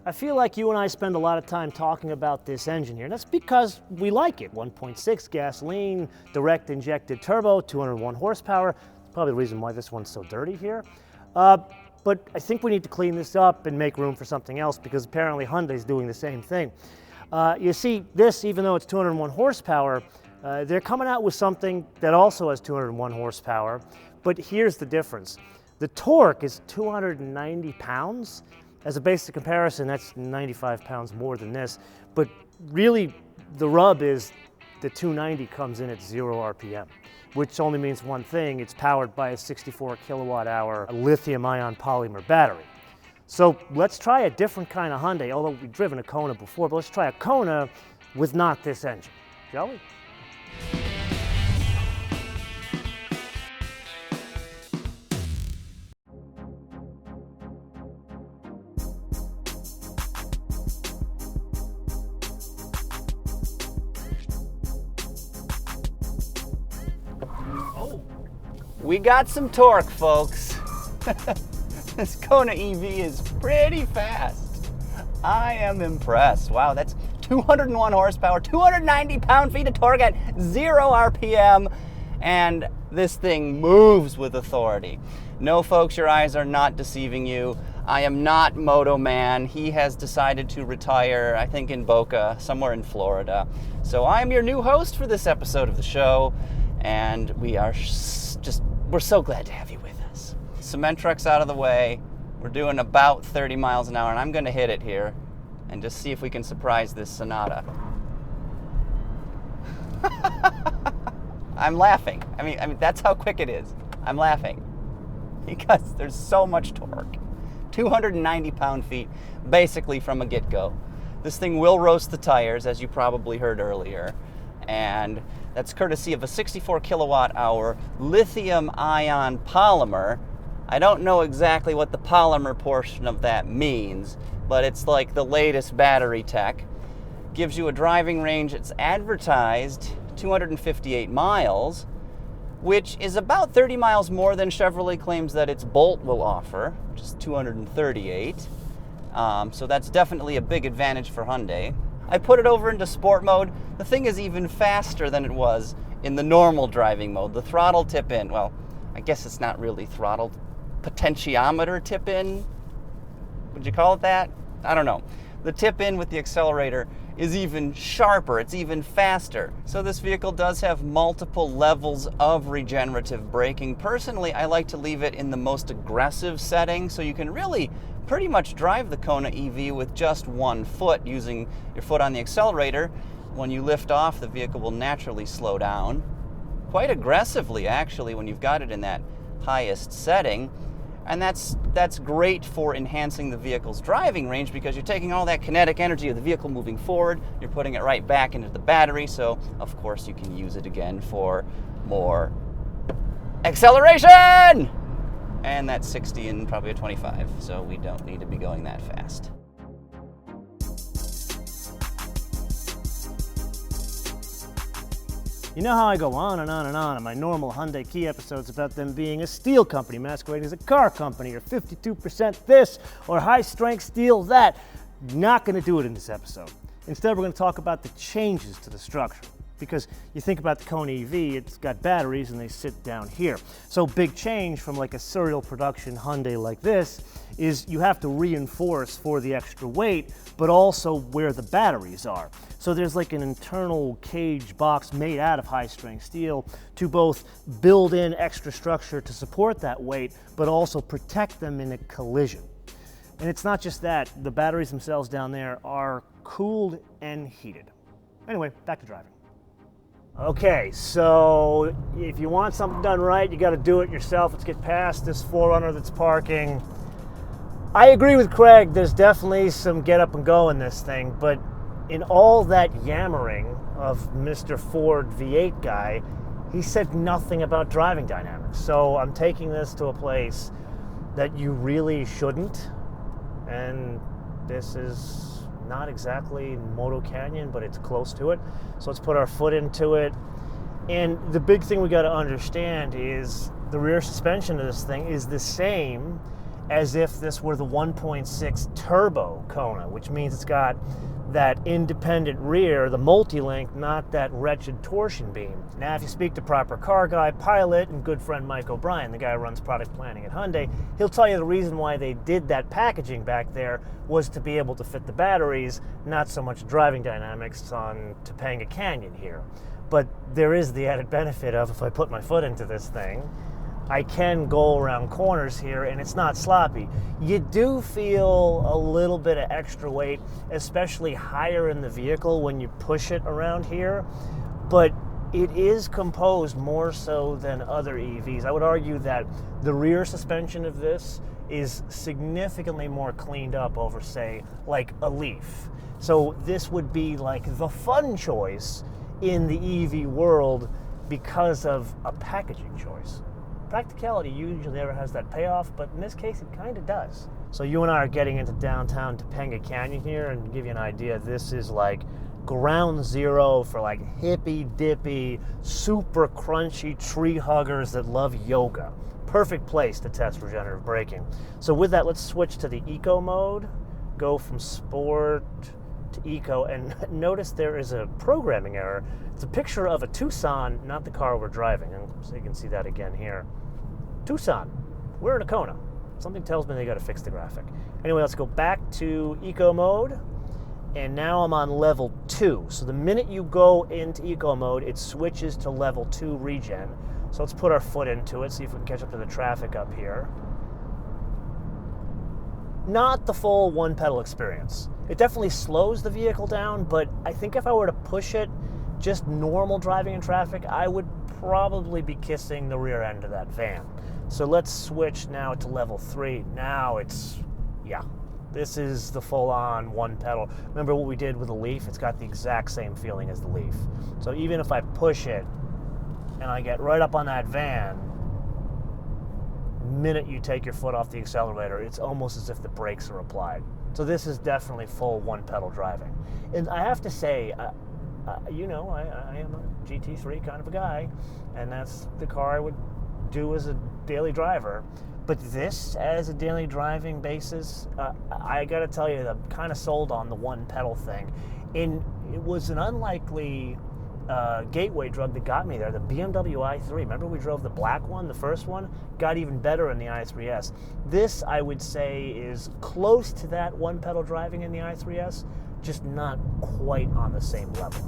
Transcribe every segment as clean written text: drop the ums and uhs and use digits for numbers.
I feel like you and I spend a lot of time talking about this engine here, and that's because we like it. 1.6 gasoline, direct injected turbo, 201 horsepower. That's probably the reason why this one's so dirty here. But I think we need to clean this up and make room for something else, because apparently Hyundai's doing the same thing. You see, this, even though it's 201 horsepower, they're coming out with something that also has 201 horsepower, but here's the difference. The torque is 290 pounds. As a basic comparison, that's 95 pounds more than this, but really the rub is the 290 comes in at 0 RPM, which only means one thing: it's powered by a 64 kilowatt hour lithium-ion polymer battery. So let's try a different kind of Hyundai, although we've driven a Kona before, but let's try a Kona with not this engine, shall we? We got some torque, folks. This Kona EV is pretty fast. I am impressed. Wow, that's 201 horsepower, 290 pound-feet of torque at 0 RPM, and this thing moves with authority. No, folks, your eyes are not deceiving you. I am not MotoMan. He has decided to retire, I think in Boca, somewhere in Florida. So I'm your new host for this episode of the show, and we are we're so glad to have you with us. Cement truck's out of the way. We're doing about 30 miles an hour, and I'm going to hit it here and just see if we can surprise this Sonata. I'm laughing. I mean, that's how quick it is. I'm laughing because there's so much torque. 290 pound-feet, basically from a get-go. This thing will roast the tires, as you probably heard earlier, and that's courtesy of a 64 kilowatt hour lithium-ion polymer. I don't know exactly what the polymer portion of that means, but it's like the latest battery tech. Gives you a driving range, it's advertised 258 miles, which is about 30 miles more than Chevrolet claims that its Bolt will offer, which is 238. So that's definitely a big advantage for Hyundai. I put it over into sport mode. The thing is even faster than it was in the normal driving mode. The throttle tip-in, well, I guess it's not really throttle, potentiometer tip-in? Would you call it that? I don't know. The tip-in with the accelerator is even sharper, it's even faster. So this vehicle does have multiple levels of regenerative braking. Personally, I like to leave it in the most aggressive setting, so you can really pretty much drive the Kona EV with just one foot, using your foot on the accelerator. When you lift off, the vehicle will naturally slow down, quite aggressively actually, when you've got it in that highest setting. And that's great for enhancing the vehicle's driving range, because you're taking all that kinetic energy of the vehicle moving forward, you're putting it right back into the battery, so of course you can use it again for more acceleration! And that's 60 and probably a 25, so we don't need to be going that fast. You know how I go on and on and on in my normal Hyundai Key episodes about them being a steel company masquerading as a car company, or 52% this, or high-strength steel that. Not going to do it in this episode. Instead, we're going to talk about the changes to the structure. Because you think about the Kona EV, it's got batteries and they sit down here. So big change from like a serial production Hyundai like this is you have to reinforce for the extra weight, but also where the batteries are. So there's like an internal cage box made out of high-strength steel to both build in extra structure to support that weight, but also protect them in a collision. And it's not just that, the batteries themselves down there are cooled and heated. Anyway, back to driving. Okay, so if you want something done right, you got to do it yourself. Let's get past this 4Runner that's parking. I agree with Craig, there's definitely some get up and go in this thing, but in all that yammering of Mr. Ford V8 guy, he said nothing about driving dynamics. So I'm taking this to a place that you really shouldn't, and this is not exactly Moto Canyon, but it's close to it. So let's put our foot into it. And the big thing we got to understand is the rear suspension of this thing is the same as if this were the 1.6 turbo Kona, which means it's got that independent rear, the multi-link, not that wretched torsion beam. Now, if you speak to proper car guy, pilot, and good friend Mike O'Brien, the guy who runs product planning at Hyundai, he'll tell you the reason why they did that packaging back there was to be able to fit the batteries, not so much driving dynamics on Topanga Canyon here. But there is the added benefit of, if I put my foot into this thing, I can go around corners here and it's not sloppy. You do feel a little bit of extra weight, especially higher in the vehicle when you push it around here, but it is composed more so than other EVs. I would argue that the rear suspension of this is significantly more cleaned up over, say, like a Leaf. So this would be like the fun choice in the EV world because of a packaging choice. Practicality usually never has that payoff, but in this case it kind of does. So you and I are getting into downtown Topanga Canyon here, and to give you an idea, this is like ground zero for like hippy dippy, super crunchy tree huggers that love yoga. Perfect place to test regenerative braking. So with that, let's switch to the eco mode, go from sport to eco, and notice there is a programming error. It's a picture of a Tucson, not the car we're driving, and so you can see that again here. Tucson, we're in a Kona. Something tells me they got to fix the graphic. Anyway, let's go back to eco mode, and now I'm on level 2. So the minute you go into eco mode, it switches to level 2 regen. So let's put our foot into it, see if we can catch up to the traffic up here. Not the full one pedal experience. It definitely slows the vehicle down, but I think if I were to push it just normal driving in traffic, I would probably be kissing the rear end of that van. So let's switch now to level 3. Now it's, yeah, this is the full-on one pedal. Remember what we did with the Leaf? It's got the exact same feeling as the Leaf. So even if I push it and I get right up on that van, the minute you take your foot off the accelerator, it's almost as if the brakes are applied. So this is definitely full one pedal driving. And I have to say, you know, I am a GT3 kind of a guy, and that's the car I would do as a daily driver. But this, as a daily driving basis, I gotta tell you, I'm kind of sold on the one pedal thing. And it was an unlikely gateway drug that got me there, the BMW i3. Remember we drove the black one, the first one? Got even better in the i3S. This, I would say, is close to that one pedal driving in the i3S, just not quite on the same level.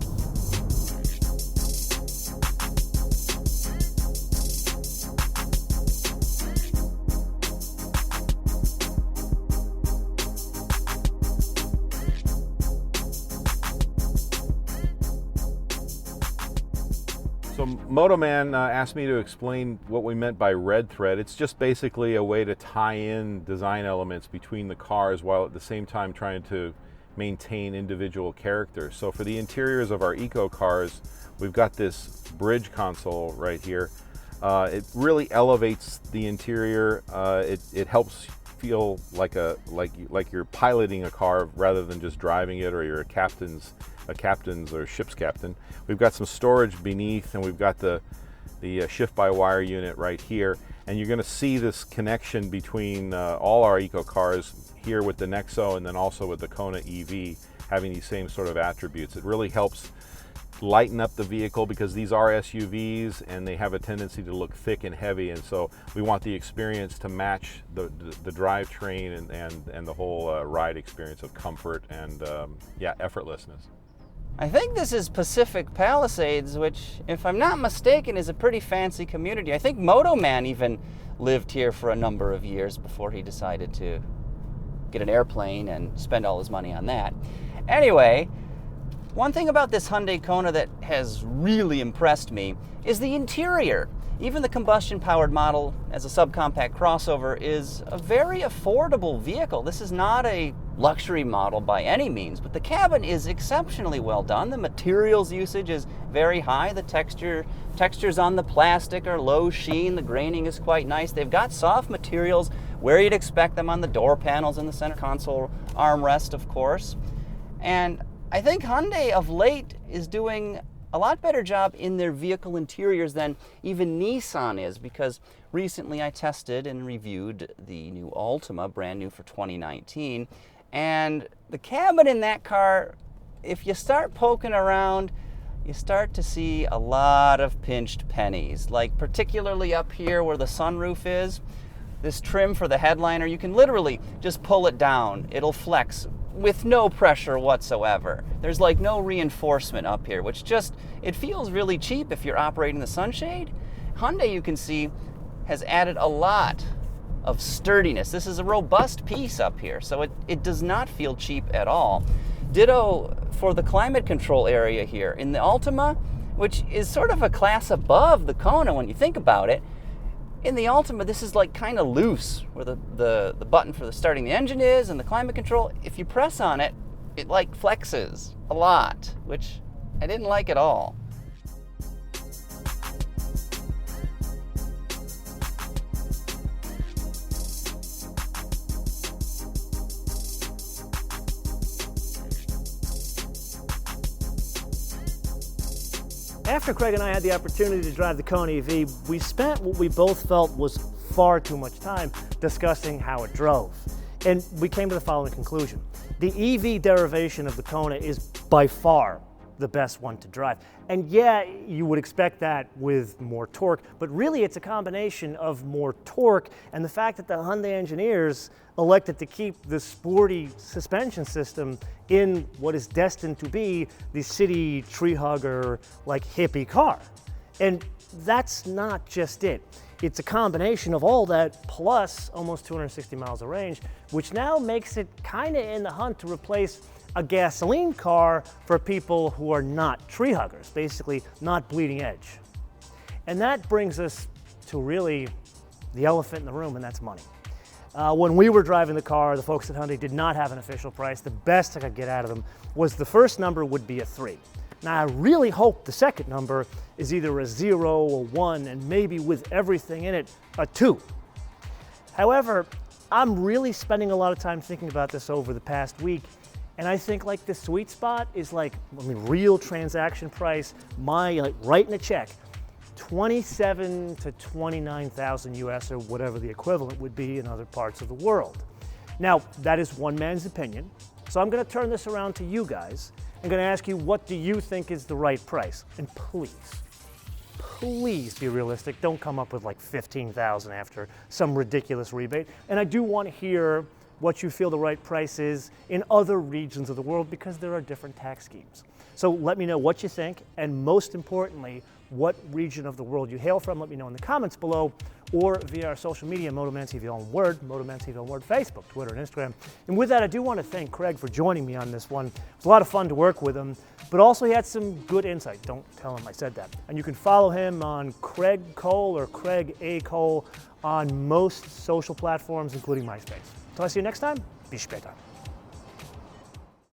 So MotoMan asked me to explain what we meant by red thread. It's just basically a way to tie in design elements between the cars while at the same time trying to maintain individual character. So for the interiors of our eco cars, we've got this bridge console right here. It really elevates the interior. It helps feel like you're piloting a car rather than just driving it, or you're a captain's or ship's captain. We've got some storage beneath, and we've got the shift-by-wire unit right here. And you're going to see this connection between all our eco cars here with the Nexo, and then also with the Kona EV, having these same sort of attributes. It really helps lighten up the vehicle because these are SUVs and they have a tendency to look thick and heavy, and so we want the experience to match the drivetrain and the whole ride experience of comfort and effortlessness. I think this is Pacific Palisades, which, if I'm not mistaken, is a pretty fancy community. I think MotoMan even lived here for a number of years before he decided to get an airplane and spend all his money on that. Anyway, one thing about this Hyundai Kona that has really impressed me is the interior. Even the combustion-powered model as a subcompact crossover is a very affordable vehicle. This is not a luxury model by any means, but the cabin is exceptionally well done. The materials usage is very high. The textures on the plastic are low sheen. The graining is quite nice. They've got soft materials where you'd expect them on the door panels and the center console armrest, of course. And I think Hyundai of late is doing a lot better job in their vehicle interiors than even Nissan is, because recently I tested and reviewed the new Altima, brand new for 2019, and the cabin in that car, if you start poking around, you start to see a lot of pinched pennies, like particularly up here where the sunroof is. This trim for the headliner, you can literally just pull it down. It'll flex with no pressure whatsoever. There's like no reinforcement up here, which just, it feels really cheap if you're operating the sunshade. Hyundai, you can see, has added a lot of sturdiness. This is a robust piece up here, so it does not feel cheap at all. Ditto for the climate control area here. In the Altima, which is sort of a class above the Kona when you think about it, in the Altima, this is like kind of loose, where the button for starting the engine is and the climate control. If you press on it, it like flexes a lot, which I didn't like at all. After Craig and I had the opportunity to drive the Kona EV, we spent what we both felt was far too much time discussing how it drove. And we came to the following conclusion. The EV derivation of the Kona is by far the best one to drive. And yeah, you would expect that with more torque, but really it's a combination of more torque and the fact that the Hyundai engineers elected to keep the sporty suspension system in what is destined to be the city tree hugger, like hippie car. And that's not just it. It's a combination of all that plus almost 260 miles of range, which now makes it kind of in the hunt to replace a gasoline car for people who are not tree huggers, basically not bleeding edge. And that brings us to really the elephant in the room, and that's money. When we were driving the car, the folks at Hyundai did not have an official price. The best I could get out of them was the first number would be a 3. Now, I really hope the second number is either a 0 or 1, and maybe with everything in it, a 2. However, I'm really spending a lot of time thinking about this over the past week, and I think like the sweet spot is like, real transaction price, writing a check, 27 to 29,000 US, or whatever the equivalent would be in other parts of the world. Now, that is one man's opinion, so I'm gonna turn this around to you guys. I'm gonna ask you, what do you think is the right price? And please be realistic. Don't come up with like 15,000 after some ridiculous rebate. And I do want to hear what you feel the right price is in other regions of the world, because there are different tax schemes. So let me know what you think, and most importantly, what region of the world you hail from. Let me know in the comments below, or via our social media, MotoManTV on Word, MotoManTV on Word, Facebook, Twitter, and Instagram. And with that, I do want to thank Craig for joining me on this one. It was a lot of fun to work with him, but also he had some good insight. Don't tell him I said that. And you can follow him on Craig Cole or Craig A. Cole on most social platforms, including MySpace. Till I see you next time, bis später.